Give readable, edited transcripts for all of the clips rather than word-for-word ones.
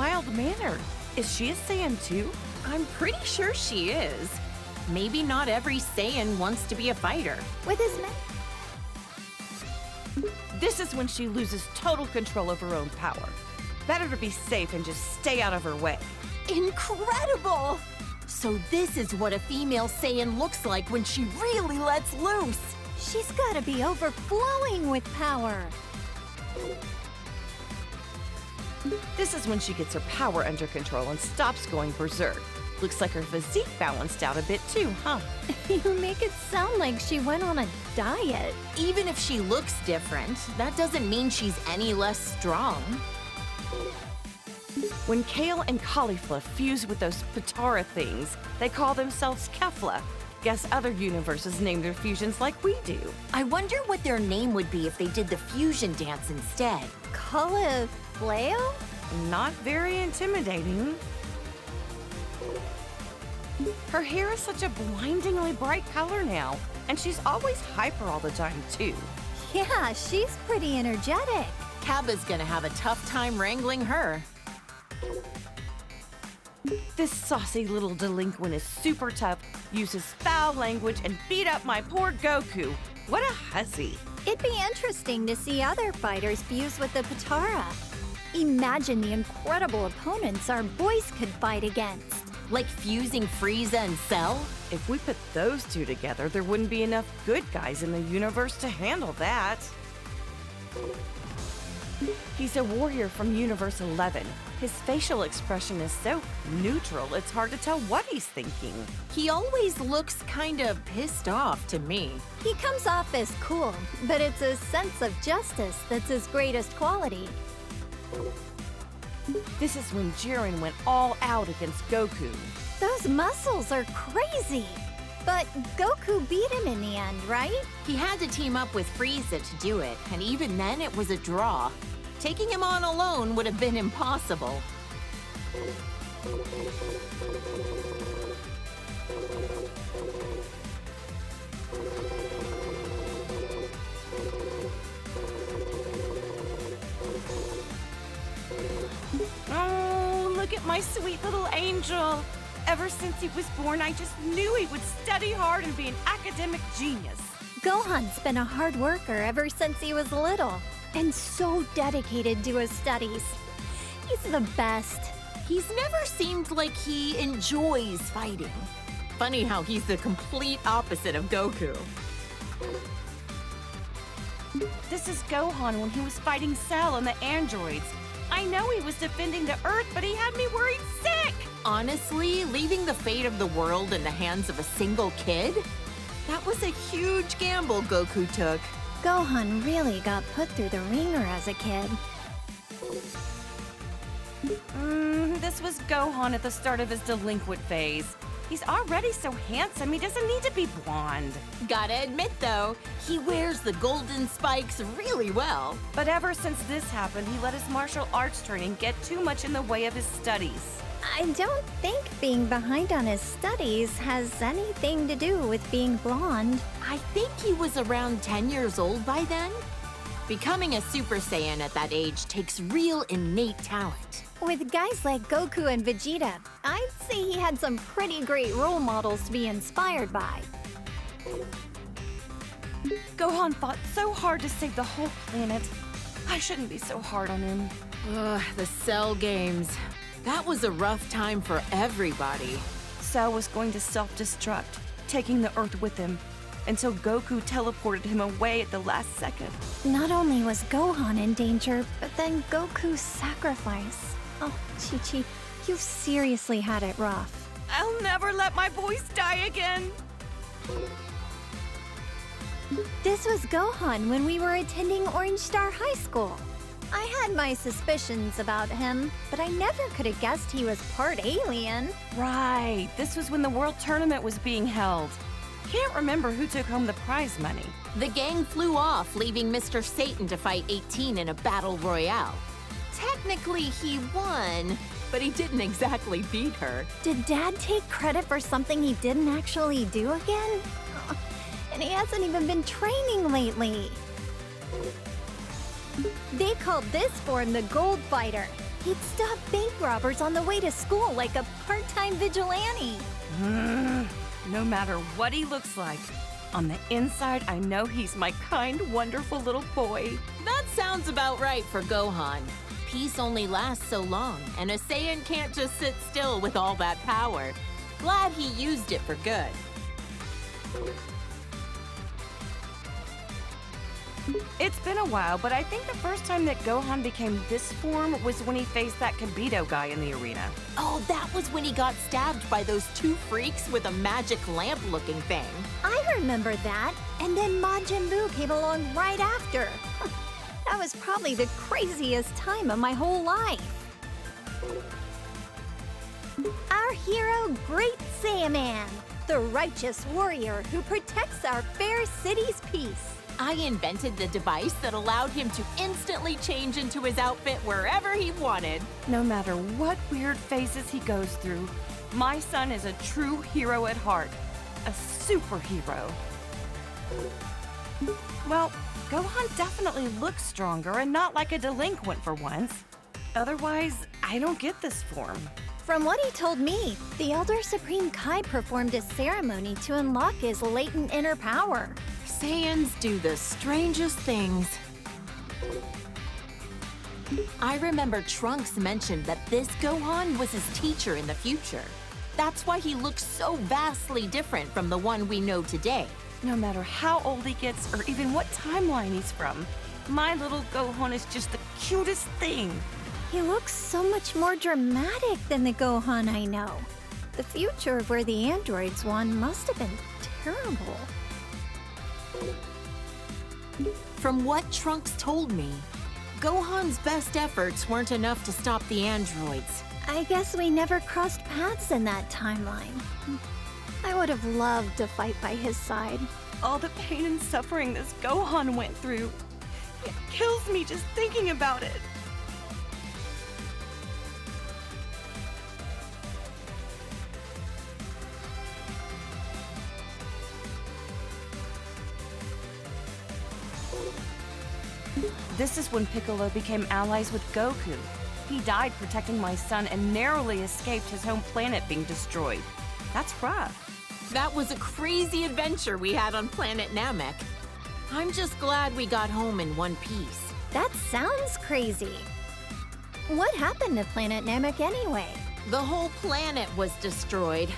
mild-mannered. Is she a Saiyan too? I'm pretty sure she is. Maybe not every Saiyan wants to be a fighter. With his men. This is when she loses total control of her own power. Better to be safe and just stay out of her way. Incredible! So this is what a female Saiyan looks like when she really lets loose. She's gotta be overflowing with power. This is when she gets her power under control and stops going berserk. Looks like her physique balanced out a bit too, huh? You make it sound like she went on a diet. Even if she looks different, that doesn't mean she's any less strong. When Kale and Caulifla fuse with those Potara things, they call themselves Kefla. Guess other universes name their fusions like we do. I wonder what their name would be if they did the fusion dance instead. Cauliflail? Not very intimidating. Her hair is such a blindingly bright color now, and she's always hyper all the time, too. Yeah, she's pretty energetic. Cabba's gonna have a tough time wrangling her. This saucy little delinquent is super tough, uses foul language, and beat up my poor Goku. What a hussy. It'd be interesting to see other fighters fuse with the Potara. Imagine the incredible opponents our boys could fight against. Like fusing Frieza and Cell? If we put those two together, there wouldn't be enough good guys in the universe to handle that. He's a warrior from Universe 11. His facial expression is so neutral, it's hard to tell what he's thinking. He always looks kind of pissed off to me. He comes off as cool, but it's a sense of justice that's his greatest quality. This is when Jiren went all out against Goku. Those muscles are crazy. But Goku beat him in the end, right? He had to team up with Frieza to do it, and even then it was a draw. Taking him on alone would have been impossible. Oh, look at my sweet little angel. Ever since he was born, I just knew he would study hard and be an academic genius. Gohan's been a hard worker ever since he was little, and so dedicated to his studies. He's the best. He's never seemed like he enjoys fighting. Funny how he's the complete opposite of Goku. This is Gohan when he was fighting Cell and the androids. I know he was defending the Earth, but he had me worried sick. Honestly, leaving the fate of the world in the hands of a single kid? That was a huge gamble Goku took. Gohan really got put through the ringer as a kid. This was Gohan at the start of his delinquent phase. He's already so handsome, he doesn't need to be blonde. Gotta admit though, he wears the golden spikes really well. But ever since this happened, he let his martial arts training get too much in the way of his studies. I don't think being behind on his studies has anything to do with being blonde. I think he was around 10 years old by then. Becoming a Super Saiyan at that age takes real innate talent. With guys like Goku and Vegeta, I'd say he had some pretty great role models to be inspired by. Gohan fought so hard to save the whole planet. I shouldn't be so hard on him. Ugh, the Cell games. That was a rough time for everybody. Cell was going to self-destruct, taking the Earth with him, until Goku teleported him away at the last second. Not only was Gohan in danger, but then Goku's sacrifice. Oh, Chi-Chi, you've seriously had it rough. I'll never let my boys die again. This was Gohan when we were attending Orange Star High School. I had my suspicions about him, but I never could have guessed he was part alien. Right, this was when the World Tournament was being held. Can't remember who took home the prize money. The gang flew off, leaving Mr. Satan to fight 18 in a battle royale. Technically, he won, but he didn't exactly beat her. Did Dad take credit for something he didn't actually do again? And he hasn't even been training lately. They called this form the Gold Fighter. He'd stop bank robbers on the way to school like a part-time vigilante. No matter what he looks like, on the inside, I know he's my kind, wonderful little boy. That sounds about right for Gohan. Peace only lasts so long, and a Saiyan can't just sit still with all that power. Glad he used it for good. It's been a while, but I think the first time that Gohan became this form was when he faced that Kibito guy in the arena. Oh, that was when he got stabbed by those two freaks with a magic lamp-looking thing. I remember that, and then Majin Buu came along right after. That was probably the craziest time of my whole life. Our hero, Great Saiyaman, the righteous warrior who protects our fair city's peace. I invented the device that allowed him to instantly change into his outfit wherever he wanted. No matter what weird phases he goes through, my son is a true hero at heart. A superhero. Well, Gohan definitely looks stronger and not like a delinquent for once. Otherwise, I don't get this form. From what he told me, the Elder Supreme Kai performed a ceremony to unlock his latent inner power. Saiyans do the strangest things. I remember Trunks mentioned that this Gohan was his teacher in the future. That's why he looks so vastly different from the one we know today. No matter how old he gets or even what timeline he's from, my little Gohan is just the cutest thing. He looks so much more dramatic than the Gohan I know. The future of where the androids won must have been terrible. From what Trunks told me, Gohan's best efforts weren't enough to stop the androids. I guess we never crossed paths in that timeline. I would have loved to fight by his side. All the pain and suffering this Gohan went through. It kills me just thinking about it. This is when Piccolo became allies with Goku. He died protecting my son and narrowly escaped his home planet being destroyed. That's rough. That was a crazy adventure we had on planet Namek. I'm just glad we got home in one piece. That sounds crazy. What happened to Planet Namek anyway? The whole planet was destroyed.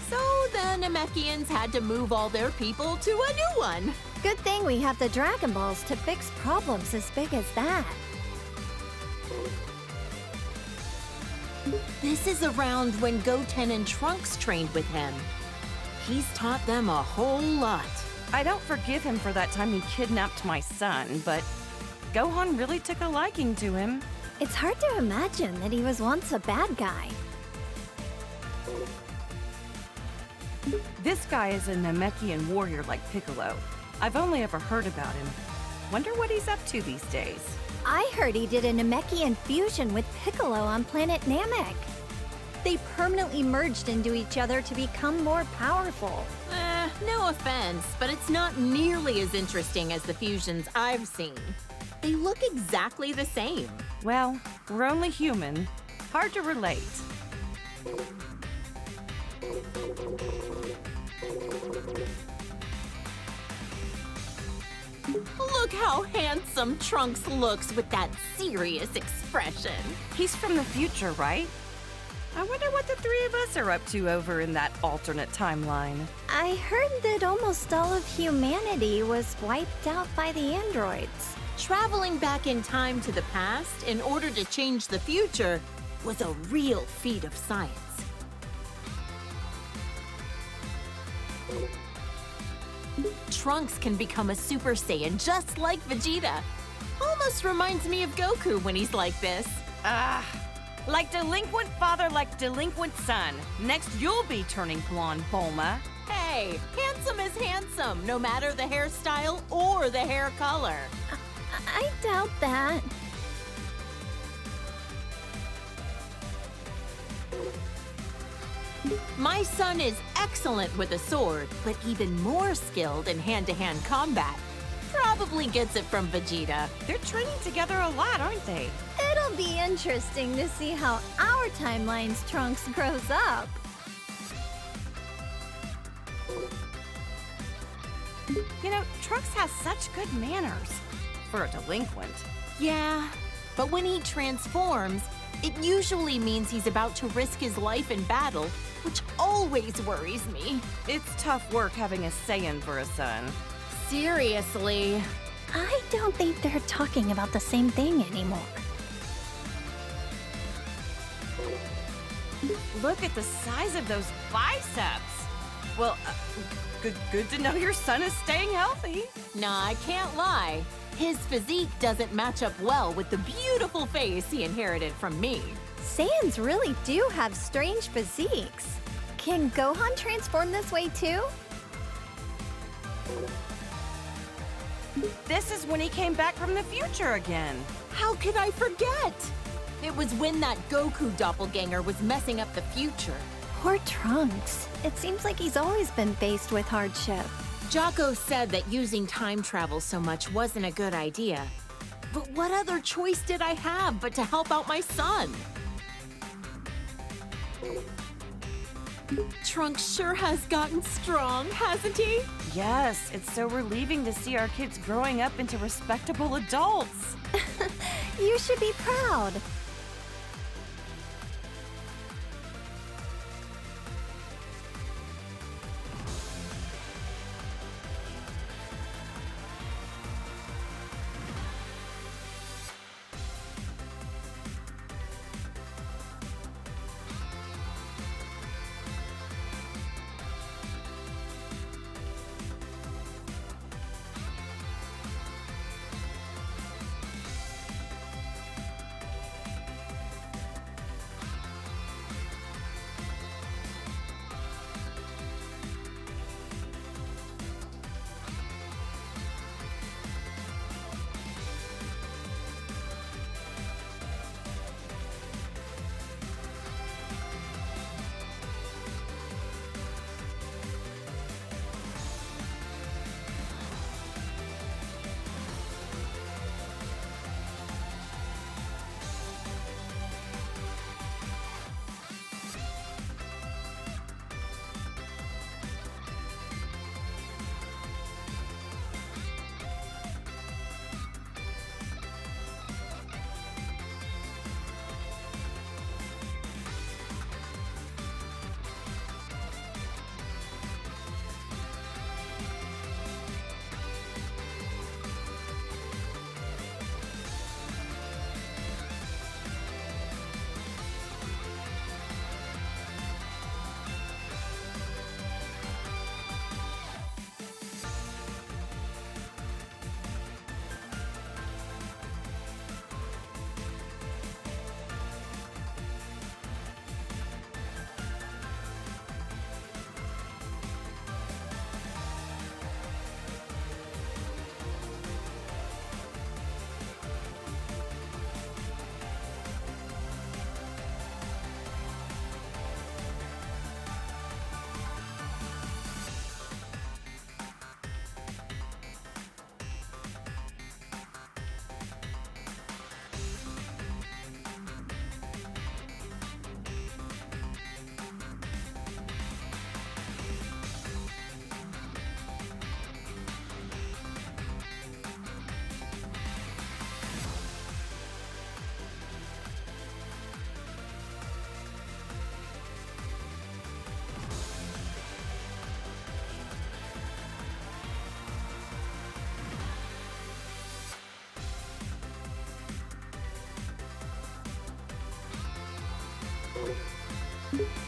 So the Namekians had to move all their people to a new one. Good thing we have the Dragon Balls to fix problems as big as that. This is around when Goten and Trunks trained with him. He's taught them a whole lot. I don't forgive him for that time he kidnapped my son, but Gohan really took a liking to him. It's hard to imagine that he was once a bad guy. This guy is a Namekian warrior like Piccolo. I've only ever heard about him. Wonder what he's up to these days. I heard he did a Namekian fusion with Piccolo on planet Namek. They permanently merged into each other to become more powerful. No offense, but it's not nearly as interesting as the fusions I've seen. They look exactly the same. Well, we're only human. Hard to relate. Look how handsome Trunks looks with that serious expression. He's from the future, right? I wonder what the three of us are up to over in that alternate timeline. I heard that almost all of humanity was wiped out by the androids. Traveling back in time to the past in order to change the future was a real feat of science. Trunks can become a Super Saiyan just like Vegeta. Almost reminds me of Goku when he's like this. Like delinquent father, like delinquent son. Next, you'll be turning blonde, Bulma. Hey, handsome is handsome, no matter the hairstyle or the hair color. I doubt that. My son is excellent with a sword, but even more skilled in hand-to-hand combat. Probably gets it from Vegeta. They're training together a lot, aren't they? It It'll be interesting to see how our timeline's Trunks grows up. You know, Trunks has such good manners for a delinquent. Yeah, but when he transforms, it usually means he's about to risk his life in battle, which always worries me. It's tough work having a Saiyan for a son. Seriously. I don't think they're talking about the same thing anymore. Look at the size of those biceps. Well, good to know your son is staying healthy. Nah, I can't lie. His physique doesn't match up well with the beautiful face he inherited from me. Saiyans really do have strange physiques. Can Gohan transform this way too? This is when he came back from the future again. How could I forget? It was when that Goku doppelganger was messing up the future. Poor Trunks. It seems like he's always been faced with hardship. Jocko said that using time travel so much wasn't a good idea. But what other choice did I have but to help out my son? Trunks sure has gotten strong, hasn't he? Yes, it's so relieving to see our kids growing up into respectable adults. You should be proud.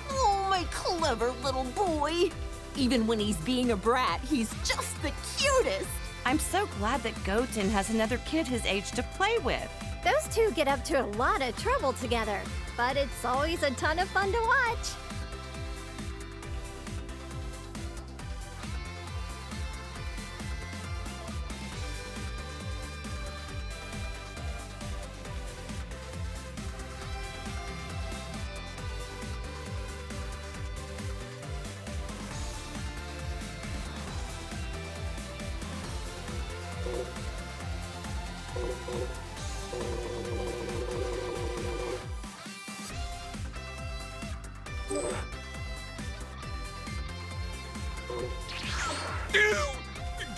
Oh, my clever little boy. Even when he's being a brat, he's just the cutest. I'm so glad that Goten has another kid his age to play with. Those two get up to a lot of trouble together, but it's always a ton of fun to watch. Ew!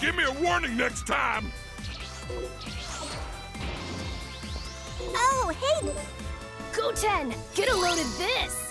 Give me a warning next time! Oh, hey! Goten, get a load of this!